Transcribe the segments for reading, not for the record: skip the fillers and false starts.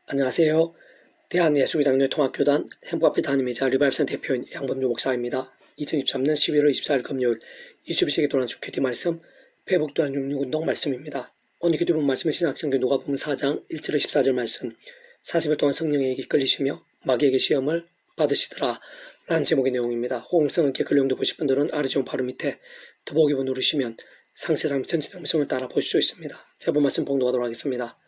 안녕하세요. 대한예수기장로회 통합교단 행복앞에 담임이자 리바이브센터 대표인 양범주 목사입니다. 2023년 11월 24일 금요일 22세기 도난주 큐티 말씀 페북 도난 66운동 말씀입니다. 오늘 기도본 말씀은 신약성경 누가복음 4장 1절에 14절 말씀 40일 동안 성령에게 이끌리시며 마귀에게 시험을 받으시더라 라는 제목의 내용입니다. 호응성 있게 글 용도 보실 분들은 아래지원 바로 밑에 더보기부 누르시면 상세상 전체 영상을 따라 보실 수 있습니다. 제본 말씀 봉독하도록 하겠습니다.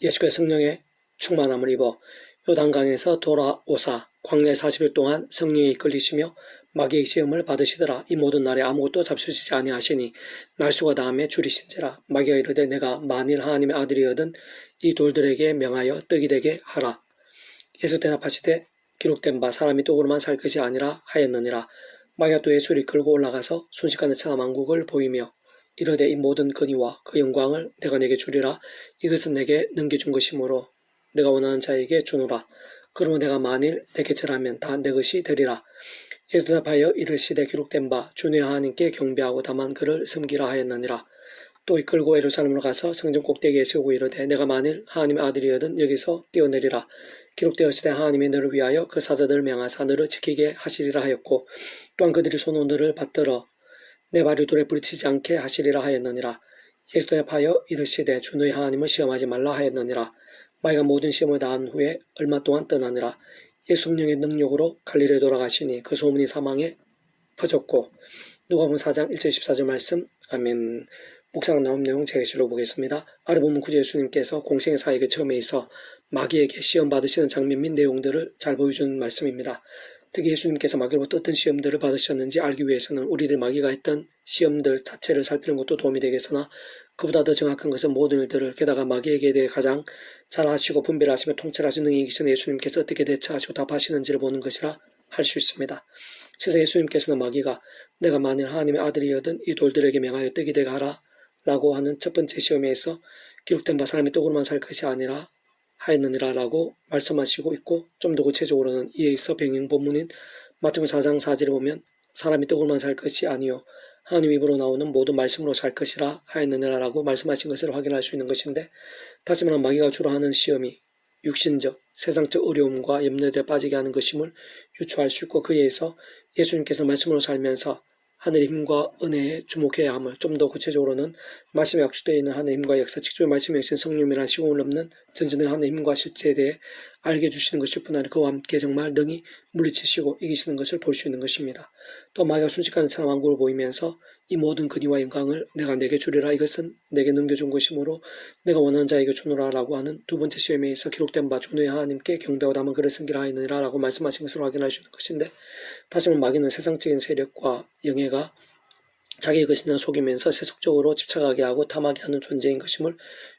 예수께서 성령의 충만함을 입어 요단강에서 돌아오사 광야 40일 동안 성령에 이끌리시며 마귀의 시험을 받으시더라. 이 모든 날에 아무것도 잡수시지 아니하시니 날수가 다함에 줄이신지라. 마귀가 이르되 내가 만일 하나님의 아들이거든 이 돌들에게 명하여 떡이 되게 하라. 예수 대답하시되 기록된 바 사람이 떡으로만 살 것이 아니라 하였느니라. 마귀가 또 예수를 이끌고 올라가서 순식간에 천하만국을 보이며 이르되 이 모든 근위와 그 영광을 내가 내게 주리라. 이것은 내게 넘겨준 것이므로 내가 원하는 자에게 주노라. 그러므로 내가 만일 내게 절하면 다 내 것이 되리라. 예수 대답하여 이르시되 기록된 바 주의 하나님께 경배하고 다만 그를 섬기라 하였느니라. 또 이끌고 예루살렘으로 가서 성전 꼭대기에 세우고 이르되 내가 만일 하나님의 아들이거든 여기서 뛰어내리라. 기록되었으되 하나님이 너를 위하여 그 사자들을 명하사 너를 지키게 하시리라 하였고 또한 그들이 손오늘을 받들어 내 발이 돌에 부딪히지 않게 하시리라 하였느니라. 예수 대답하여 이르시되 주 너희 하나님을 시험하지 말라 하였느니라. 마귀가 모든 시험을 다한 후에 얼마 동안 떠나니라. 예수 성령의 능력으로 갈릴리에 돌아가시니 그 소문이 사망에 퍼졌고 누가복음 4장 1절 14절 말씀 아멘. 묵상 나온 내용 제게실로 보겠습니다. 아래 본문 구제 예수님께서 공생의 사역에 처음에 있어 마귀에게 시험 받으시는 장면 및 내용들을 잘 보여주는 말씀입니다. 특히 예수님께서 마귀로부터 어떤 시험들을 받으셨는지 알기 위해서는 우리들 마귀가 했던 시험들 자체를 살피는 것도 도움이 되겠으나 그보다 더 정확한 것은 모든 일들을 게다가 마귀에게 대해 가장 잘 아시고 분별하시며 통찰하시는 능력이 계신 예수님께서 어떻게 대처하시고 답하시는지를 보는 것이라 할 수 있습니다. 그래서 예수님께서는 마귀가 내가 만일 하나님의 아들이거든 이 돌들에게 명하여 떡이 되게 하라 라고 하는 첫 번째 시험에서 기록된 바 사람이 떡으로만 살 것이 아니라 하였느니라 라고 말씀하시고 있고 좀 더 구체적으로는 이에 있어 병행 본문인 마태복음 4장 4절에 보면 사람이 떡으로만 살 것이 아니요 하나님 입으로 나오는 모든 말씀으로 살 것이라 하였느니라 라고 말씀하신 것을 확인할 수 있는 것인데 다시 말하면 마귀가 주로 하는 시험이 육신적, 세상적 어려움과 염려에 빠지게 하는 것임을 유추할 수 있고 그에 의해서 예수님께서 말씀으로 살면서 하늘의 힘과 은혜에 주목해야 함을 좀 더 구체적으로는 말씀에 약속되어 있는 하늘의 힘과 역사, 직접 말씀에 계신 성령이라는 시공을 넘는 전전의 하늘의 힘과 실체에 대해 알게 해주시는 것일 뿐 아니라 그와 함께 정말 능히 물리치시고 이기시는 것을 볼 수 있는 것입니다. 또 마귀가 순식간에 천하만국을 보이면서 이 모든 근위와 영광을 내가 내게 주리라 이것은 내게 넘겨준 것이므로 내가 원하는 자에게 주노라 라고 하는 두 번째 시험에 있어 기록된 바 주 너희 하나님께 경배하고 다만 그를 섬기라 하였느니라 라고 말씀하신 것을 확인할 수 있는 것인데 다시 말하면 마귀는 세상적인 세력과 영예가 자기의 것이나 속이면서 세속적으로 집착하게 하고 탐하게 하는 존재인 것임을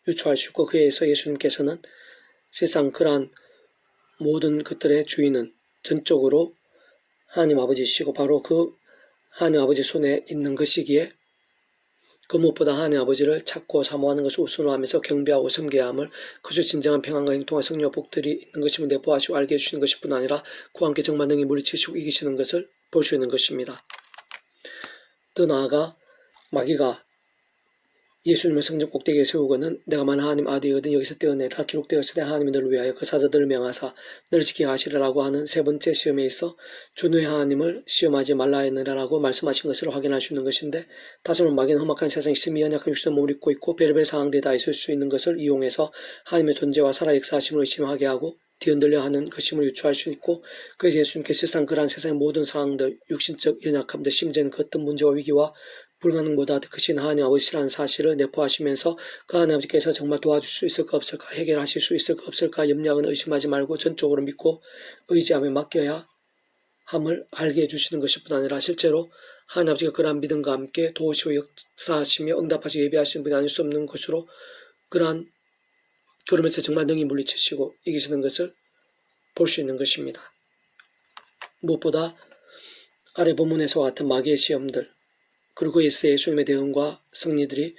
유추할 수 있고 그에 의해서 예수님께서는 세상 그러한 모든 것들의 주인은 전적으로 하나님 아버지시고 바로 그 하나님 아버지 손에 있는 것이기에 그 무엇보다 하나님 아버지를 찾고 사모하는 것을 우선으로 하면서 경배하고 섬겨야 함을 그저 진정한 평안과 행통과 성령 복들이 있는 것임을 내포하시고 알게 해주시는 것일 뿐 아니라 그와 함께 정말 능히 물리치시고 이기시는 것을 볼 수 있는 것입니다. 더 나아가 마귀가 예수님을 성전 꼭대기에 세우고는 내가 만일 하나님 아들이거든 여기서 떼어내라 기록되었을 때 하나님이 너를 위하여 그 사자들을 명하사 너를 지키게 하시리라고 하는 세 번째 시험에 있어 주 너의 하나님을 시험하지 말라 했느라라고 말씀하신 것을 확인할 수 있는 것인데 다시 말하면 마귀는 험악한 세상 심히 연약한 육신의 몸을 입고 있고 별의별 상황들에 다 있을 수 있는 것을 이용해서 하나님의 존재와 살아 역사하심을 의심하게 하고 뒤흔들려 하는 것임을 유추할 수 있고 그래서 예수님께서 세상 그러한 세상의 모든 상황들 육신적 연약함들 심지어는 그 어떤 문제와 위기와 불가능보다 더 크신 하나님 아버지라는 사실을 내포하시면서 그 하나님 아버지께서 정말 도와줄 수 있을까 없을까 해결하실 수 있을까 없을까 염려하거나 의심하지 말고 전적으로 믿고 의지하며 맡겨야 함을 알게 해주시는 것일 뿐 아니라 실제로 하나님 아버지가 그러한 믿음과 함께 도우시고 역사하시며 응답하시고 예비하시는 분이 아닐 수 없는 것으로 그러한 그러면서 정말 능히 물리치시고 이기시는 것을 볼 수 있는 것입니다. 무엇보다 아래 본문에서와 같은 마귀의 시험들 그리고 예수님의 대응과 승리들이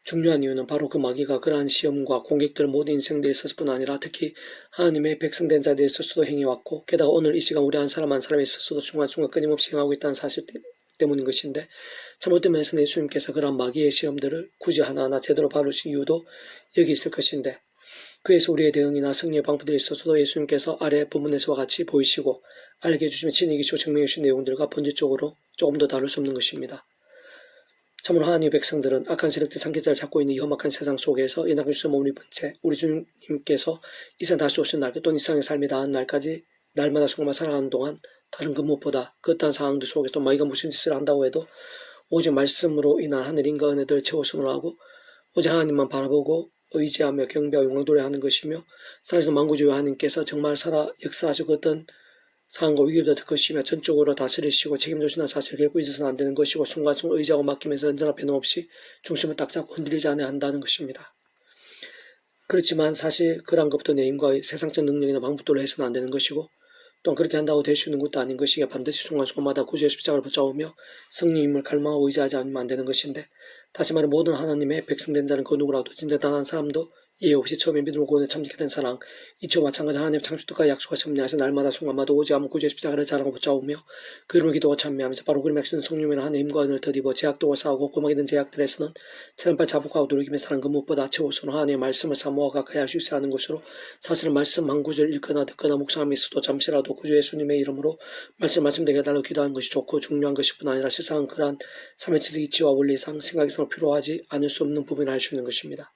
중요한 이유는 바로 그 마귀가 그러한 시험과 공격들 모든 인생들에 있어서 뿐 아니라 특히 하나님의 백성된 자들에 있어서도 행해왔고 게다가 오늘 이 시간 우리 한 사람에 있어서도 중간중간 끊임없이 행하고 있다는 사실 때문인 것인데 잘못된 면에서는 예수님께서 그러한 마귀의 시험들을 굳이 하나하나 제대로 바르신 이유도 여기 있을 것인데 그에서 우리의 대응이나 승리의 방법들에 있어서도 예수님께서 아래 본문에서와 같이 보이시고 알게 해주시며 친히 이기시고 증명해 주신 내용들과 본질적으로 조금 더 다를 수 없는 것입니다. 참으로 하나님의 백성들은 악한 세력들 상계자를 잡고 있는 이 험악한 세상 속에서 연약한 주소 몸을 입은 채 우리 주님께서 이 세상 다시 오신 날, 또는 이 세상의 삶이 다한 날까지 날마다 조금만 살아가는 동안 다른 그 무엇보다 그 어떠한 상황들 속에서 마귀가 무슨 짓을 한다고 해도 오직 말씀으로 인한 하늘인과 은혜들을 채워수는 하고 오직 하나님만 바라보고 의지하며 경배하고 영광도래하는 것이며 살아계신 만구주의 하나님께서 정말 살아 역사하시고 어떤 상황과 위기보다 더 크시며 전적으로 다스리시고 책임져주시는 사실을 결코 잊어서는 안 되는 것이고 순간순간 의지하고 맡기면서 언제나 변함없이 중심을 딱 잡고 흔들리지 않아야 한다는 것입니다. 그렇지만 사실 그러한 것부터 내 힘과 세상적 능력이나 방법들로 해서는 안 되는 것이고 또한 그렇게 한다고 될 수 있는 것도 아닌 것이기에 반드시 순간순간마다 구주의 십자가를 붙잡으며 성령님을 갈망하고 의지하지 않으면 안 되는 것인데, 다시 말해 모든 하나님의 백성된 자는 그 누구라도 진짜 단한 사람도 이해 없이 처음에 믿음으로 구원에 참여하게 된 사랑, 이처와 마찬가지 하나님의 창조특가의 약속과 섭리하신 날마다 순간마다 오지 않은 구주의 십자가를 자랑하고 붙잡으며 그 이름을 기도하고 참여하면서 바로 그림의 약속은 성령이라는 하나님의 힘과 은혜를 덧입어 제약도와 싸우고 고막이 된 제약들에서는 체험발 자복하고 누르기면서 사는 그 무엇보다 최우선으로 하나님의 말씀을 사모하 가까이 할 수 있어야 하는 것으로, 사실은 말씀 한 구절 읽거나 듣거나 묵상함이 있어도 잠시라도 구주 예수님의 이름으로 말씀되게 해달라고 기도하는 것이 좋고 중요한 것이 뿐 아니라 세상은 그러한 삶의 질적 이치와 원리상 생각이상을 필요하지 않을 수 없는 부분을 알 수 있는 것입니다.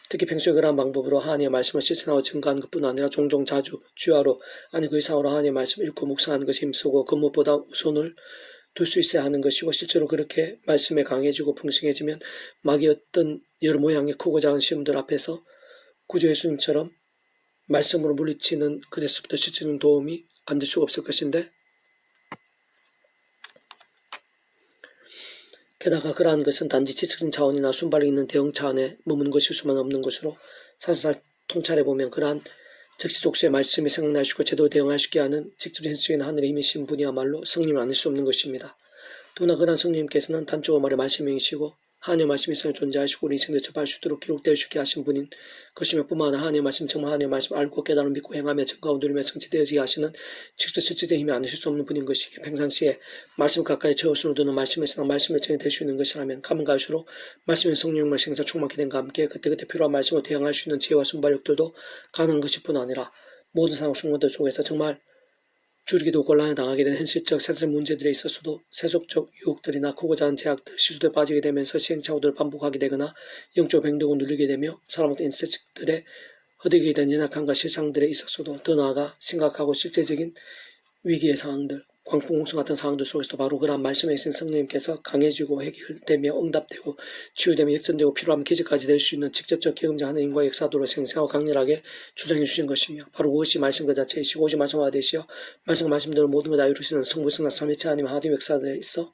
특히 평소에 그러한 방법으로 하나님의 말씀을 실천하고 증거하는 것뿐 아니라 종종 자주 주야로 아니 그 이상으로 하나님의 말씀을 읽고 묵상하는 것에 힘쓰고 그 무엇보다 우선을 둘 수 있어야 하는 것이고, 실제로 그렇게 말씀에 강해지고 풍성해지면 마귀 어떤 여러 모양의 크고 작은 시험들 앞에서 구주 예수님처럼 말씀으로 물리치는 그데서부터 실질적인 도움이 안 될 수가 없을 것인데, 게다가 그러한 것은 단지 지적인 차원이나 순발력 있는 대응차 안에 머무는 것일 수만 없는 것으로, 사실 통찰해보면 그러한 적시족수의 말씀이 생각나시고 제대로 대응할 수 있게 하는 직접 현실적인 하늘의 힘이신 분이야말로 성령이 아닐 수 없는 것입니다. 또나 그러한 성령님께서는 단적으로 말해 말씀이시고 하나님의 말씀이 세상에 존재하시고 우리 인생에 접할 수 있도록 기록될 수 있게 하신 분인 것이며, 뿐만 아니라 하나님의 말씀, 정말 하나님의 말씀 알고 깨달아 믿고 행하며 증거하고 누리며 성취되어지게 하시는 직접 실질적인 힘이 아니실 수 없는 분인 것이기에, 평상시에 말씀 가까이 저어수로 두는 말씀의 세상, 말씀의 정이 될 수 있는 것이라면 가면 갈수록 말씀의 성령을 생사 충만케 된과 함께 그때그때 필요한 말씀으로 대응할 수 있는 지혜와 순발력들도 가능한 것일 뿐 아니라 모든 상황 순간들 속에서 정말 줄이기도 곤란에 당하게 된 현실적 세상 문제들에 있어서도 세속적 유혹들이나 크고 작은 제약들, 시수에 빠지게 되면서 시행착오들을 반복하게 되거나 영적 변동을 누리게 되며 사람들 인생들의 허덕이게 된 연약함과 실상들에 있어서도 더 나아가 심각하고 실제적인 위기의 상황들, 광풍홍수 같은 상황들 속에서도 바로 그러한 말씀에 있는 성령님께서 강해지고 해결되며 응답되고 치유되며 역전되고 필요하면 기적까지 될 수 있는 직접적 경험자 하나님과의 역사도로 생생하고 강렬하게 주장해 주신 것이며, 바로 그것이 말씀 그 자체이시고 오직 말씀화 되시어 말씀대로 모든 것 다 이루시는 성부 성자 삼위체 하나님 하나님의 역사들에 있어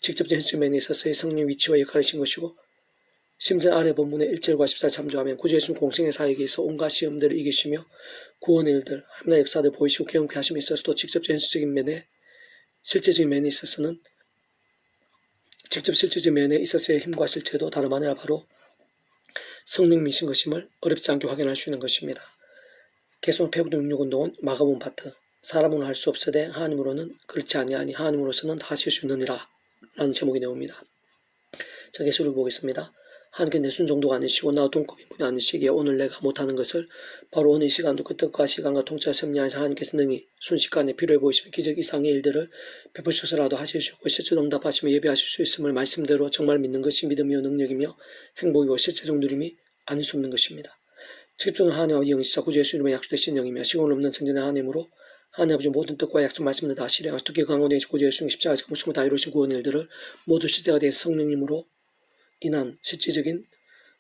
직접적 현실 면에 있어서의 성령의 위치와 역할이신 것이고, 심지어 아래 본문의 1절과 14절 참조하면 구주 예수님 공생의 사역에 있어 온갖 시험들을 이기시며 구원의 일들, 하나님의 역사들 보이시고 경험케 하심에 있어서도 직접적 현실적인 면에 실제적인 면에 있어서는 직접 실제적인 면에 있어서의 힘과 실체도 다름 아니라 바로 성령이신 것임을 어렵지 않게 확인할 수 있는 것입니다. 개성 페브드 66운동은 마가본 파트, 사람으로는 할 수 없으되 하나님으로는 그렇지 아니하니 하나님으로서는 다 하실 수 있느니라 라는 제목이 나옵니다. 자, 계시를 보겠습니다. 하나님께 내 순종도가 아니시고 나와 동급인 분이 아니시기에 오늘 내가 못하는 것을 바로 오늘 이 시간도 그 뜻과 시간과 통치와 섭리하여서 하나님께서 능히 순식간에 필요해 보이시면 기적 이상의 일들을 베푸셔서라도 하실 수 있고 실제로 응답하시며 예배하실 수 있음을 말씀대로 정말 믿는 것이 믿음이요 능력이며 행복이고 실제적 누림이 아닐 수 없는 것입니다. 직접적으로 하나님 아버지 영이시사 구주 예수님의 약속되신 영이며 시공 없는 천전의 하나님으로 하나님 아버지 모든 뜻과 약속 말씀을 다 실행하시고 특히 강원에 구주 예수님 십자가 지금 다 이루신 구원 일들을 모두 실제가 된 성령님으로 인한 실질적인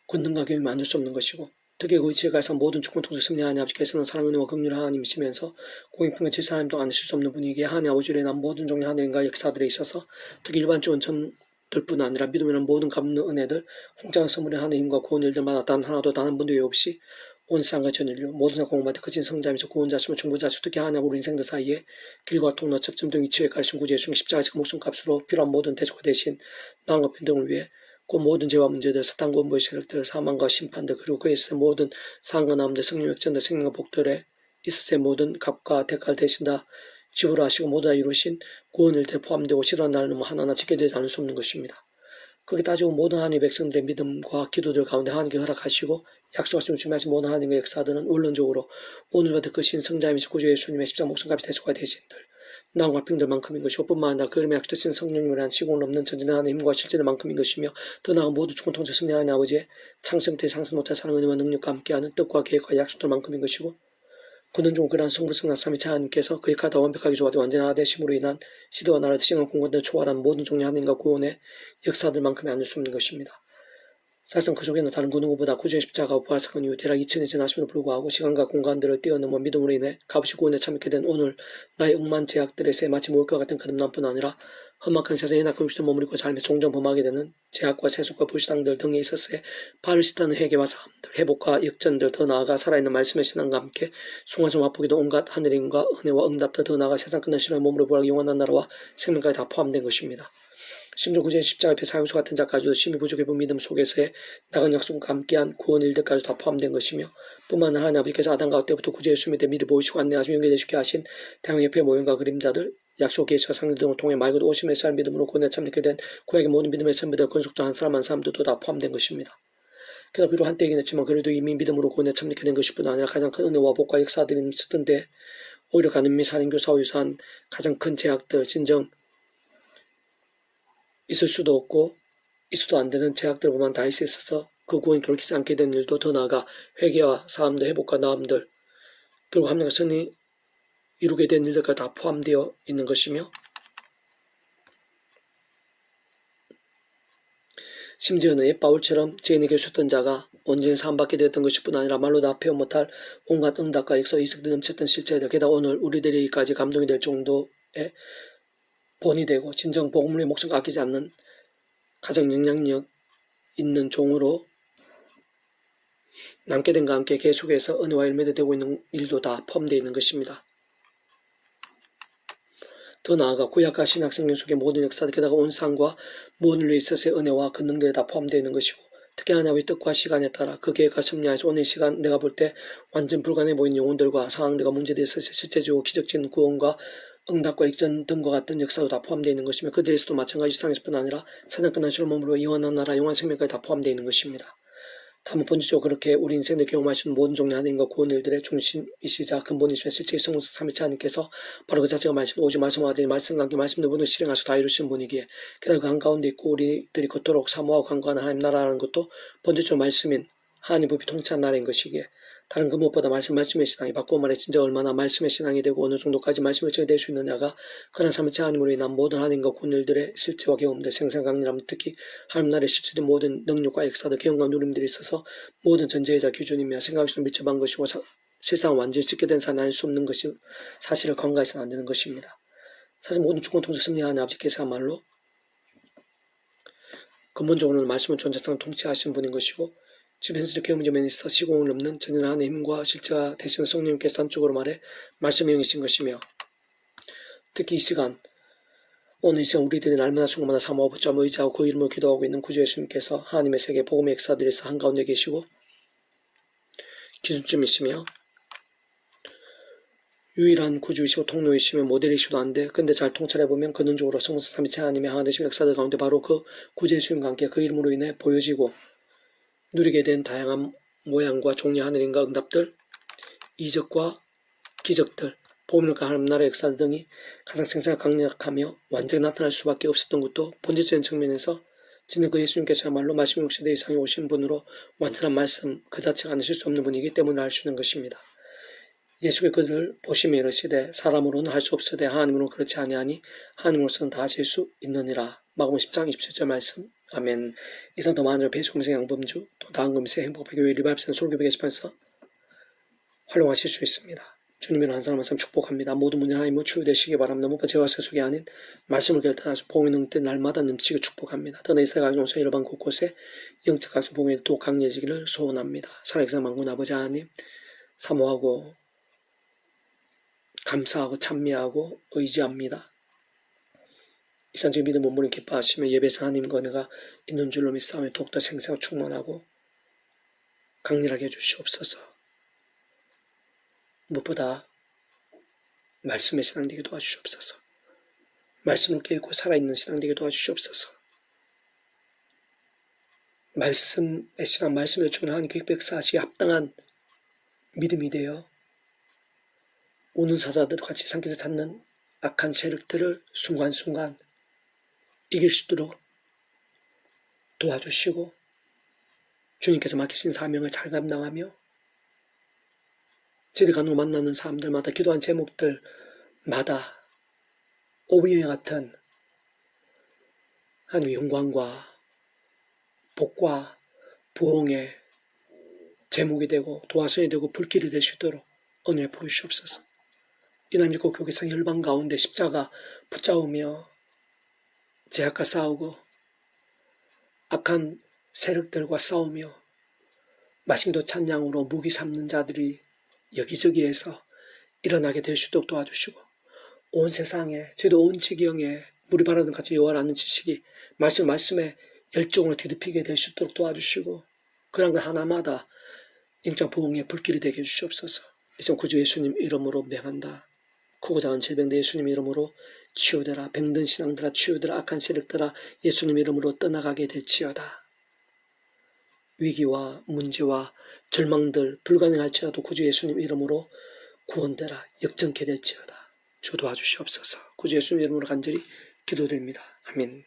권능과 경험이 만들 수 없는 것이고, 특히 그 위치에 가서 모든 주권 통치 승리 하나님 아버지께서는 사랑 은혜와 긍휼 하나님이시면서 공익평의 질서 하나님도 아니실 수 없는 분이기에 하나님 아버지로 인한 모든 종류의 하나님과 역사들에 있어서 특히 일반적인 전들뿐 아니라 믿음이라는 모든 갚는 은혜들, 공짜한 선물의 하나님과 구원 일들마다 단 하나도 단 한 번도 외 없이 온 세상과 전 인류 모든 공마다 거친 성자이면서 구원자시며 중보자시고 특히 하나님 우리 인생들 사이에 길과 통로 접점 등 이치에 가르친 구주 예수님 십자가 지금 목숨값으로 필요한 모든 대조가 되신 나음과 평등을 위해 그 모든 죄와 문제들, 사탄과 원부의 세력들, 사망과 심판들, 그리고 그에 있어 모든 상과 남들, 성령 역전들, 생명과 복들에 있어서의 모든 값과 대가를 대신 다 지불하시고 모두 다 이루신 구원을 대 포함되고 실현한 날은 하나하나 지켜지지 않을 수 없는 것입니다. 그렇게 따지고 모든 하나님의 백성들의 믿음과 기도들 가운데 하나님께 허락하시고 약속하시고 준비하신 모든 하나님의 역사들은 원론적으로 오늘부터 크신 성자이면서 구주 예수님의 십자가 목숨값이 대속가 되신들 나무가 평들만큼인 것이고 뿐만 아니라 그 이름에 약속되신 성령님이란 시공을 넘는 전진의 하나님의 힘과 실제만큼인 것이며 더 나아가 모두 죽은 통치 승리하는 아버지의 창세부터 상승 못할 사랑 은혜와 능력과 함께하는 뜻과 계획과 약속들만큼인 것이고 그는 중 그러한 성불성난 삼위체 하나님께서 그의 가다 완벽하게 조화되 완전한 되심으로 인한 시대와 나라 시간 공간들을 초월한 모든 종류의 하나님과 구원의 역사들만큼이 아닐 수 없는 것입니다. 사실상 그 속에는 다른 그 누구보다 구주의 십자가와 부활사건 이후 대략 2000이 지나심에도 불구하고 시간과 공간들을 뛰어넘어 믿음으로 인해 값없이 구원에 참여하게 된 오늘 나의 억만 제약들에서 마치 모일 것 같은 거듭남뿐 아니라 험악한 세상에 낙한 육신을 머무르고 삶에 종종 범하게 되는 제약과 세속과 불신앙들 등에 있어서의 발을 씻다는 회개와 사함들, 회복과 역전들 더 나아가 살아있는 말씀의 신앙과 함께 숭화좀 맛보기도 온갖 하늘의 힘과 은혜와 응답들 더 나아가 세상 끝난 시간에 머무르 보라기 영원한 나라와 생명까지 다 포함된 것입니다. 심지어 구주의 십자가 앞에 사형수 같은 자까지도 심히 부족해본 믿음 속에서의 나간 약속과 함께한 구원 일들까지 다 포함된 것이며 뿐만 아니라 하나님 아버지께서 아담 가운 때부터 구주의 예수님에 대해 미리 보이시고 안내하시며 연결되시게 하신 다양한 옆의 모형과 그림자들 약속 계시와 상례 등을 통해 말 그대로 오심의 살 믿음으로 구원에 참여하게 된 구약의 모든 믿음의 선배들 건속도 한 사람 한 사람들도 다 포함된 것입니다. 그러나 비록 한때이긴 했지만 그래도 이미 믿음으로 구원에 참여하게 된 것일 뿐 아니라 가장 큰 은혜와 복과 역사들이 있었던데 오히려 가늠 및 살인교사와 유사한 가장 큰 제약들 진정 있을 수도 없고 있어도 안 되는 제약들만 다 있어서 그 구원이 돌이키지 않게 된 일도 더 나아가 회개와 사함들 회복과 나음들 그리고 함량과 선이 이루게 된 일들까지 다 포함되어 있는 것이며 심지어는 옛 바울처럼 죄인에게 줬던 자가 온전히 사함받게 되었던 것일 뿐 아니라 말로 다 표현 못할 온갖 응답과 역사 이석들이 넘쳤던 실제들 게다가 오늘 우리들에게까지 감동이 될 정도의 본이 되고 진정 복음의 목숨 아끼지 않는 가장 영향력 있는 종으로 남게 된과 함께 계속해서 은혜와 열매가 되고 있는 일도 다 포함되어 있는 것입니다. 더 나아가 구약과 신약 성경 속의 모든 역사들 게다가 온 세상과 모든 일에 있어서의 은혜와 권능들이 다 포함되어 있는 것이고 특히 하나님의 뜻과 시간에 따라 그 계획과 섭리하여서 오늘 시간 내가 볼 때 완전 불가능해 보이는 영혼들과 상황들과 문제들에 있어서 실제적으로 기적적인 구원과 응답과 익전 등과 같은 역사도 다 포함되어 있는 것이며 그들에서도 마찬가지 세상에서뿐 아니라 사냥 끝난 시로 머물러 영원한 나라 영원한 생명까지 다 포함되어 있는 것입니다. 다만 본질적으로 그렇게 우리 인생들 경험하시는 모든 종류의 하나님과 구원 일들의 중심이시자 근본이시며 실제의 성수 삼위체 하나님께서 바로 그 자체가 말씀 오직 말씀과 아들이 말씀과 함께 말씀들 모든 실행하셔 다 이루시는 분이기에 게다가 그 한가운데 있고 우리들이 그토록 사모하고 간구하는 하나님 나라라는 것도 본질적으로 말씀인 하나님 법이 통치한 나라인 것이기에 다른 그 무엇보다 말씀의 신앙이 바꾸어 말해 진짜 얼마나 말씀의 신앙이 되고 어느 정도까지 말씀의 정이 될 수 있느냐가 그런 삼위체 하나님으로 인한 모든 하나님과 군일들의 실체와 경험들 생생강렬함 특히 하나님 나라의 실체된 모든 능력과 역사들 경험과 누림들이 있어서 모든 전제의자 기준이며 생각할 수 미쳐본 것이고 실상 완전히 짓게 된 사람이 아닐 수 없는 것이 사실을 간과해서는 안 되는 것입니다. 사실 모든 주권 통치 승리하는 아버지께서야말로 근본적으로는 말씀은 존재성을 통치하신 분인 것이고 주변에서 경험의 면에 있어 시공을 넘는 전연한 힘과 실체가 되시는 성령님께서 단적으로 말해 말씀의 영이신 것이며 특히 이 시간 오늘 이 시간 우리들이 날마다 중간마다 사모하고 붙잡아 의지하고 그 이름을 기도하고 있는 구주 예수님께서 하나님의 세계 복음의 역사들에서 한가운데 계시고 기준점이시며 유일한 구주이시고 통로이시며 모델이시도 한데 근데 잘 통찰해보면 근원적으로 성수 삼위체 하나님의 하나되심 역사들 가운데 바로 그 구주 예수님과 함께 그 이름으로 인해 보여지고 누리게 된 다양한 모양과 종류의 하늘인과 응답들, 이적과 기적들, 보물과 하나님 나라의 역사들 등이 가장 생생하고 강력하며 완전히 나타날 수밖에 없었던 것도 본질적인 측면에서 진짜 그 예수님께서야말로 말씀 60대 이상에 오신 분으로 완전한 말씀 그 자체가 아니실 수 없는 분이기 때문에 알 수 있는 것입니다. 예수의 그들을 보시며 이르시되 사람으로는 할 수 없으되 하나님으로는 그렇지 아니하니 하나님으로서는 다 하실 수 있느니라. 마가복음 10장 27절 말씀. 아멘. 이상 더 많은 배수공생 양범주 또 다음 금세 행복하교회 리바이브센 솔교회 게시판에서 활용하실 수 있습니다. 주님이란 한 사람 한 사람 축복합니다. 모든 문제 하나님으로 치유되시기 바랍니다. 무엇보다 제와 세속이 아닌 말씀을 결단하셔 복음의 능때 날마다 넘치게 축복합니다. 더나 이스라엘 가정 온천 일반 곳곳에 영적 각성 복음의 또 강해지기를 소원합니다. 살아계신 만군 아버지 하나님 사모하고 감사하고 찬미하고 의지합니다. 이상적인 믿음 몸부림 기뻐하시며 예배에서 하나님과 은혜가 있는 줄로 믿사오며 더욱더 생생하고 충만하고 강렬하게 해주시옵소서. 무엇보다 말씀의 신앙 되게 도와주시옵소서. 말씀을 깨닫고 살아있는 신앙 되게 도와주시옵소서. 말씀의 신앙, 말씀에 주는 하나님 백성하시기에 합당한 믿음이 되어 오는 사자들 같이 상기를 닫는 악한 세력들을 순간순간 이길 수 있도록 도와주시고 주님께서 맡기신 사명을 잘 감당하며 제대간으로 만나는 사람들마다 기도한 제목들마다 오병이와 같은 하나님의 영광과 복과 부흥의 제목이 되고 도화선이 되고 불길이 될 수 있도록 은혜 부으시옵소서. 이날 믿고 교회상 열방 가운데 십자가 붙잡으며 제약과 싸우고 악한 세력들과 싸우며 마심도 찬양으로 무기 삼는 자들이 여기저기에서 일어나게 될 수 있도록 도와주시고 온 세상에 저희도 온 지경에 물이 바라는 같이 여호와라는 지식이 말씀에 열정으로 뒤덮이게 될 수 있도록 도와주시고 그런 것 하나마다 영적 부흥의 불길이 되게 해주시옵소서. 이제 구주 예수님 이름으로 명한다. 크고 작은 질병들 예수님 이름으로 치유되라. 병든 신앙들아 치유되라. 악한 세력들아 예수님 이름으로 떠나가게 될지어다. 위기와 문제와 절망들 불가능할지라도 구주 예수님 이름으로 구원되라. 역전케 될지어다. 주 도와주시옵소서. 구주 예수님 이름으로 간절히 기도드립니다. 아멘.